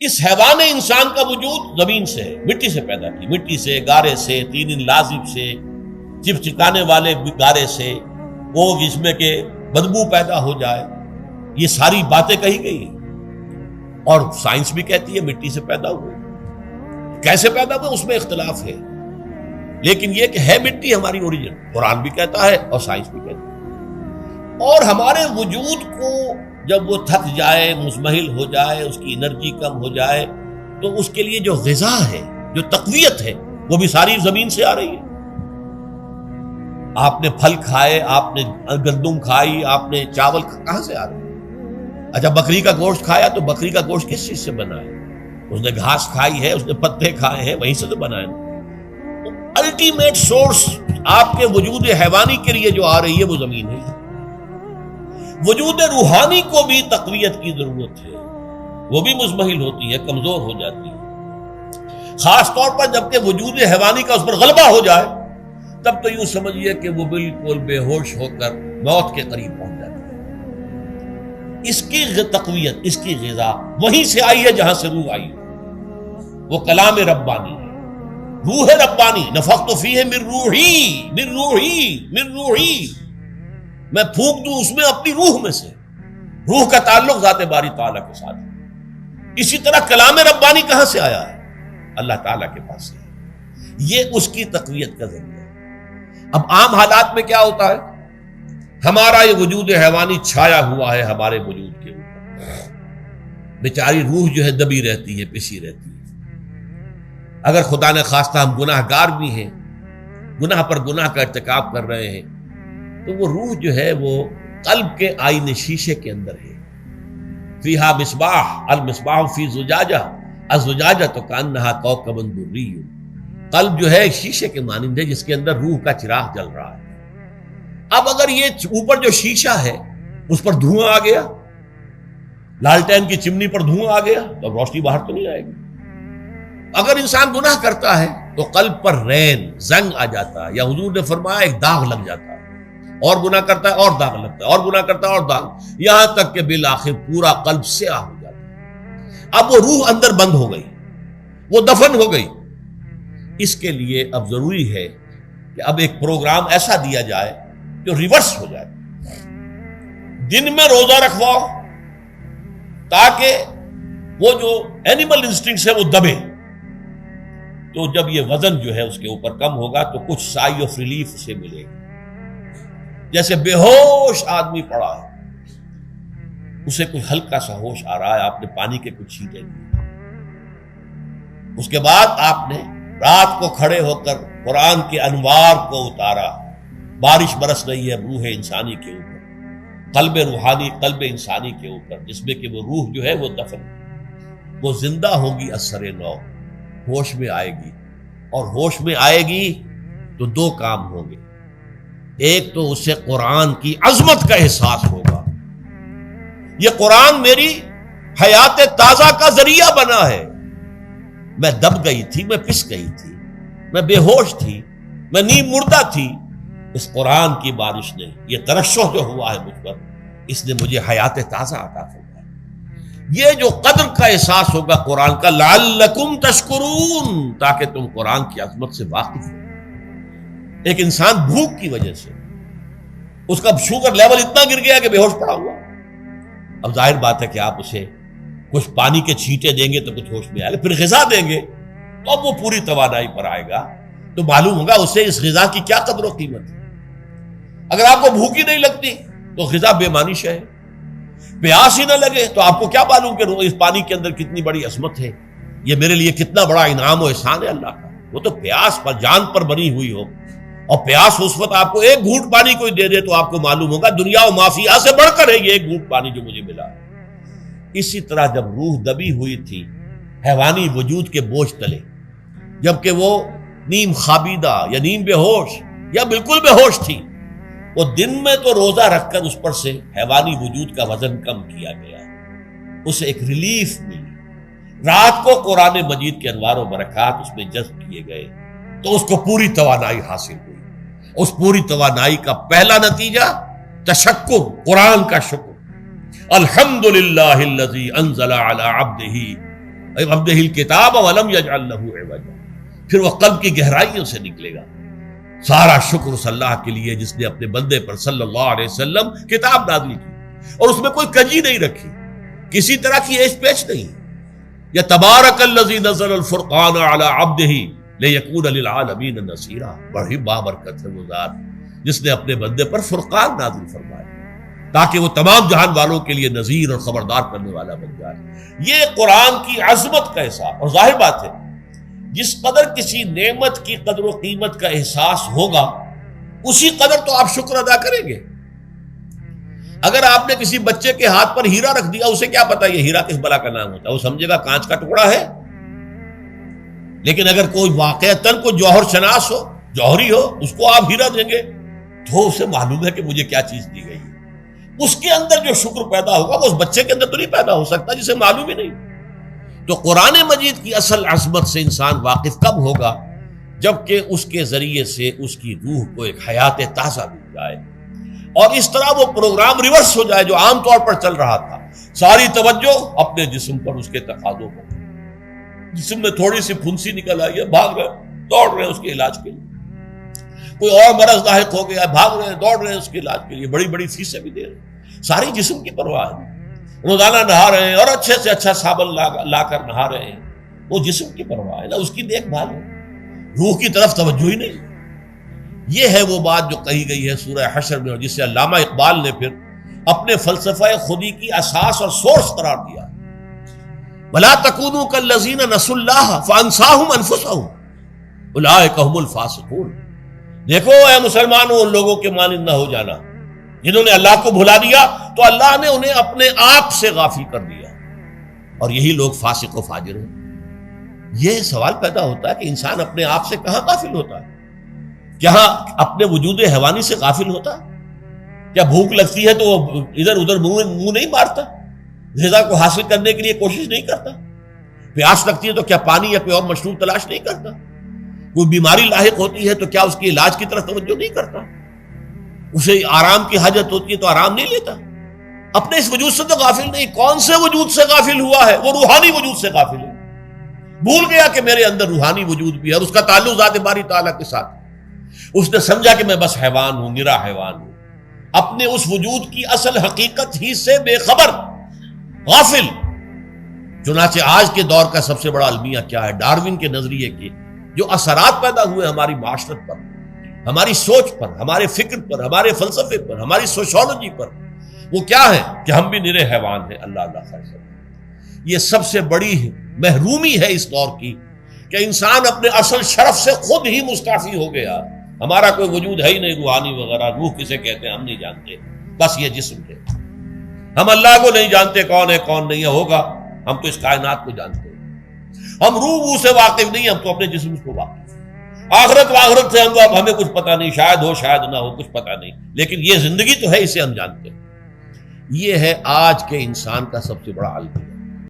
اس حیوان انسان کا وجود زمین سے ہے، مٹی سے پیدا کی، مٹی سے، گارے سے، تین لازم سے، چپچکانے والے گارے سے، وہ جس میں کہ بدبو پیدا ہو جائے، یہ ساری باتیں کہی گئی ہیں۔ اور سائنس بھی کہتی ہے مٹی سے پیدا ہوئے، کیسے پیدا ہوئے اس میں اختلاف ہے، لیکن یہ کہ ہے مٹی ہماری اوریجن، قرآن بھی کہتا ہے اور سائنس بھی کہتی ہے۔ اور ہمارے وجود کو جب وہ تھک جائے، مزمحل ہو جائے، اس کی انرجی کم ہو جائے، تو اس کے لیے جو غذا ہے، جو تقویت ہے، وہ بھی ساری زمین سے آ رہی ہے۔ آپ نے پھل کھائے، آپ نے گندم کھائی، آپ نے چاول کہاں سے آ رہے ہیں؟ اچھا بکری کا گوشت کھایا تو بکری کا گوشت کس چیز سے بنا ہے؟ اس نے گھاس کھائی ہے، اس نے پتے کھائے ہیں، وہیں سے تو بنا ہے۔ الٹیمیٹ سورس آپ کے وجود حیوانی کے لیے جو آ رہی ہے وہ زمین ہے۔ وجود روحانی کو بھی تقویت کی ضرورت ہے، وہ بھی مزمحل ہوتی ہے، کمزور ہو جاتی ہے، خاص طور پر جبکہ وجود حیوانی کا اس پر غلبہ ہو جائے، تب تو یوں سمجھیے کہ وہ بالکل بے ہوش ہو کر موت کے قریب پہنچ جاتی ہے۔ اس کی تقویت، اس کی غذا وہیں سے آئی ہے جہاں سے روح آئی ہے، وہ کلام ربانی ہے، روح ربانی، نفخت فیہ من روحی من روحی من روحی، میں پھونک دوں اس میں اپنی روح میں سے۔ روح کا تعلق ذات باری تعالیٰ کے ساتھ ہے۔ اسی طرح کلام ربانی کہاں سے آیا ہے؟ اللہ تعالیٰ کے پاس سے، یہ اس کی تقویت کا ذریعہ ہے۔ اب عام حالات میں کیا ہوتا ہے؟ ہمارا یہ وجود حیوانی چھایا ہوا ہے ہمارے وجود کے اوپر، بیچاری روح جو ہے دبی رہتی ہے، پسی رہتی ہے۔ اگر خدا نے خواستہ ہم گناہ گار بھی ہیں، گناہ پر گناہ کا ارتکاب کر رہے ہیں، تو وہ روح جو ہے وہ قلب کے آئینے شیشے کے اندر ہے۔ فیہا مصباح، المصباح فی زجاجہ، الزجاجہ تو کانہا کوکب دری، قلب جو ہے شیشے کے مانند ہے جس کے اندر روح کا چراغ جل رہا ہے۔ اب اگر یہ اوپر جو شیشہ ہے اس پر دھواں آ گیا، لالٹین کی چمنی پر دھواں آ گیا، تو اب روشنی باہر تو نہیں آئے گی۔ اگر انسان گناہ کرتا ہے تو قلب پر رین، زنگ آ جاتا ہے، یا حضور نے فرمایا ایک داغ لگ جاتا ہے، اور گناہ کرتا ہے اور داغ لگتا ہے، اور گناہ کرتا ہے اور داغ، یہاں تک کہ بالآخر پورا قلب سیاہ ہو جاتا ہے۔ اب وہ روح اندر بند ہو گئی، وہ دفن ہو گئی۔ اس کے لیے اب ضروری ہے کہ اب ایک پروگرام ایسا دیا جائے جو ریورس ہو جائے۔ دن میں روزہ رکھواؤ تاکہ وہ جو اینیمل انسٹنکٹس ہے وہ دبے، تو جب یہ وزن جو ہے اس کے اوپر کم ہوگا تو کچھ سائی آف ریلیف سے ملے گا۔ جیسے بے ہوش آدمی پڑا ہے، اسے کوئی ہلکا سا ہوش آ رہا ہے، آپ نے پانی کے کچھ چھینٹے لیے، اس کے بعد آپ نے رات کو کھڑے ہو کر قرآن کے انوار کو اتارا، بارش برس رہی ہے روح انسانی کے اوپر، قلب روحانی، قلب انسانی کے اوپر، جس میں کہ وہ روح جو ہے وہ دفن، وہ زندہ ہوگی اثر نو، ہوش میں آئے گی، اور ہوش میں آئے گی تو دو کام ہوں گے۔ ایک تو اسے قرآن کی عظمت کا احساس ہوگا، یہ قرآن میری حیات تازہ کا ذریعہ بنا ہے، میں دب گئی تھی، میں پس گئی تھی، میں بے ہوش تھی، میں نیم مردہ تھی، اس قرآن کی بارش نے، یہ ترشح جو ہوا ہے مجھ پر، اس نے مجھے حیات تازہ عطا فرمائی۔ یہ جو قدر کا احساس ہوگا قرآن کا، لعلکم تشکرون، تاکہ تم قرآن کی عظمت سے واقف ہو۔ ایک انسان بھوک کی وجہ سے اس کا شوگر لیول اتنا گر گیا کہ بے ہوش پڑا ہوا، اب ظاہر بات ہے کہ آپ اسے کچھ پانی کے چھینٹے دیں گے تو کچھ ہوش میں آئے گا، پھر غذا دیں گے تو اب وہ پوری توانائی پر آئے گا، تو معلوم ہوگا اسے اس غذا کی کیا قدر و قیمت ہے۔ اگر آپ کو بھوک ہی نہیں لگتی تو غذا بے معنی شے ہے، پیاس ہی نہ لگے تو آپ کو کیا معلوم کہ اس پانی کے اندر کتنی بڑی عظمت ہے، یہ میرے لیے کتنا بڑا انعام و احسان ہے اللہ کا۔ وہ تو پیاس پر جان پر بنی ہوئی ہو، اور پیاس اس وقت آپ کو ایک گھونٹ پانی کوئی دے دے تو آپ کو معلوم ہوگا دنیا و مافیہ سے بڑھ کر ہے یہ ایک گھونٹ پانی جو مجھے ملا۔ اسی طرح جب روح دبی ہوئی تھی حیوانی وجود کے بوجھ تلے، جبکہ وہ نیم خوابیدہ یا نیم بے ہوش یا بالکل بے ہوش تھی، وہ دن میں تو روزہ رکھ کر اس پر سے حیوانی وجود کا وزن کم کیا گیا، اسے ایک ریلیف ملی۔ رات کو قرآن مجید کے انوار و برکات اس میں جذب کیے گئے تو اس کو پوری توانائی حاصل ہوئی۔ اس پوری توانائی کا پہلا نتیجہ تشکر، قرآن کا شکر، الحمدللہ الذی انزل علی عبدہ عبدہ الکتاب ولم یجعل لہ عوجا، پھر وہ قلب کی گہرائیوں سے نکلے گا۔ سارا شکر اس اللہ کے لیے جس نے اپنے بندے پر صلی اللہ علیہ وسلم کتاب نازل کی اور اس میں کوئی کجی نہیں رکھی، کسی طرح کی ایچ پیچ نہیں۔ یا تبارک الذی نزل الفرقان علی عبدہ لیکون للعالمین نذیرا، بڑی بابرکت ہے وہ ذات جس نے اپنے بندے پر فرقان نازل فرمایا تاکہ وہ تمام جہان والوں کے لیے نذیر اور خبردار کرنے والا بن جائے۔ یہ قرآن کی عظمت کا احساس، اور ظاہر بات ہے جس قدر کسی نعمت کی قدر و قیمت کا احساس ہوگا اسی قدر تو آپ شکر ادا کریں گے۔ اگر آپ نے کسی بچے کے ہاتھ پر ہیرا رکھ دیا، اسے کیا پتا یہ ہیرا کس بلا کا نام ہوتا ہے، وہ سمجھے گا کانچ کا ٹکڑا ہے۔ لیکن اگر کوئی واقعتاً کوئی جوہر شناس ہو، جوہری ہو، اس کو آپ ہیرا دیں گے تو اسے معلوم ہے کہ مجھے کیا چیز دی گئی ہے۔ اس کے اندر جو شکر پیدا ہوگا وہ اس بچے کے اندر تو نہیں پیدا ہو سکتا جسے معلوم ہی نہیں۔ تو قرآن مجید کی اصل عظمت سے انسان واقف کب ہوگا؟ جبکہ اس کے ذریعے سے اس کی روح کو ایک حیات تازہ مل جائے اور اس طرح وہ پروگرام ریورس ہو جائے جو عام طور پر چل رہا تھا، ساری توجہ اپنے جسم پر، اس کے تقاضوں پر۔ جسم میں تھوڑی سی پھنسی نکل آئی ہے، بھاگ رہے، دوڑ رہے ہیں اس کے علاج کے لیے۔ کوئی اور مرض لاحق ہو گیا، بھاگ رہے ہیں، دوڑ رہے ہیں اس کے علاج کے لیے، بڑی بڑی فیسیں بھی دے رہے ہیں۔ ساری جسم کی پرواہ ہے، روزانہ نہا رہے ہیں اور اچھے سے اچھا صابن لا کر نہا رہے ہیں، وہ جسم کی پرواہ ہے نا، اس کی دیکھ بھال ہے، روح کی طرف توجہ ہی نہیں۔ یہ ہے وہ بات جو کہی گئی ہے سورہ حشر میں، اور جسے علامہ اقبال نے پھر اپنے فلسفہ خودی کی اساس اور سورس قرار دیا۔ وَلَا تَكُونُوا كَالَّذِينَ نَسُوا اللَّهَ فَأَنسَاهُمْ أَنفُسَهُمْ أُولَٰئِكَ هُمُ الْفَاسِقُونَ۔ دیکھو اے مسلمانوں، ان لوگوں کے مانند نہ ہو جانا جنہوں نے اللہ کو بھلا دیا تو اللہ نے انہیں اپنے آپ سے غافل کر دیا، اور یہی لوگ فاسق و فاجر ہیں۔ یہ سوال پیدا ہوتا ہے کہ انسان اپنے آپ سے کہاں غافل ہوتا ہے؟ کیا اپنے وجود حیوانی سے غافل ہوتا ہے؟ کیا بھوک لگتی ہے تو وہ ادھر ادھر منہ نہیں مارتا، غذا کو حاصل کرنے کے لیے کوشش نہیں کرتا؟ پیاس لگتی ہے تو کیا پانی یا کوئی اور مشروب تلاش نہیں کرتا؟ کوئی بیماری لاحق ہوتی ہے تو کیا اس کے علاج کی طرف توجہ نہیں کرتا؟ اسے آرام کی حاجت ہوتی ہے تو آرام نہیں لیتا؟ اپنے اس وجود سے تو غافل نہیں۔ کون سے وجود سے غافل ہوا ہے؟ وہ روحانی وجود سے غافل ہے۔ بھول گیا کہ میرے اندر روحانی وجود بھی ہے اور اس کا تعلق ذات باری تعالیٰ کے ساتھ۔ اس نے سمجھا کہ میں بس حیوان ہوں، نرا حیوان ہوں، اپنے اس وجود کی اصل حقیقت ہی سے بے خبر، غافل۔ چنانچہ آج کے دور کا سب سے بڑا المیہ کیا ہے؟ ڈاروین کے نظریے کے جو اثرات پیدا ہوئے ہماری معاشرت پر، ہماری سوچ پر، ہمارے فکر پر، ہمارے فلسفے پر، ہماری سوشولوجی پر، وہ کیا ہے کہ ہم بھی نرے حیوان ہیں۔ اللہ اللہ خیر کرے۔ یہ سب سے بڑی محرومی ہے اس دور کی کہ انسان اپنے اصل شرف سے خود ہی مستعفی ہو گیا۔ ہمارا کوئی وجود ہے ہی نہیں روحانی وغیرہ، روح کسے کہتے ہیں ہم نہیں جانتے، بس یہ جسم ہے۔ ہم اللہ کو نہیں جانتے کون ہے کون نہیں ہے، ہوگا ہم تو اس کائنات کو جانتے ہیں۔ ہم روح سے واقف نہیں، ہم تو اپنے جسم کو واقف۔ آخرت سے ہمیں کچھ پتہ نہیں، شاید ہو شاید نہ ہو، کچھ پتہ نہیں، لیکن یہ زندگی تو ہے، اسے ہم جانتے ہیں۔ یہ ہے آج کے انسان کا سب سے بڑا المیہ۔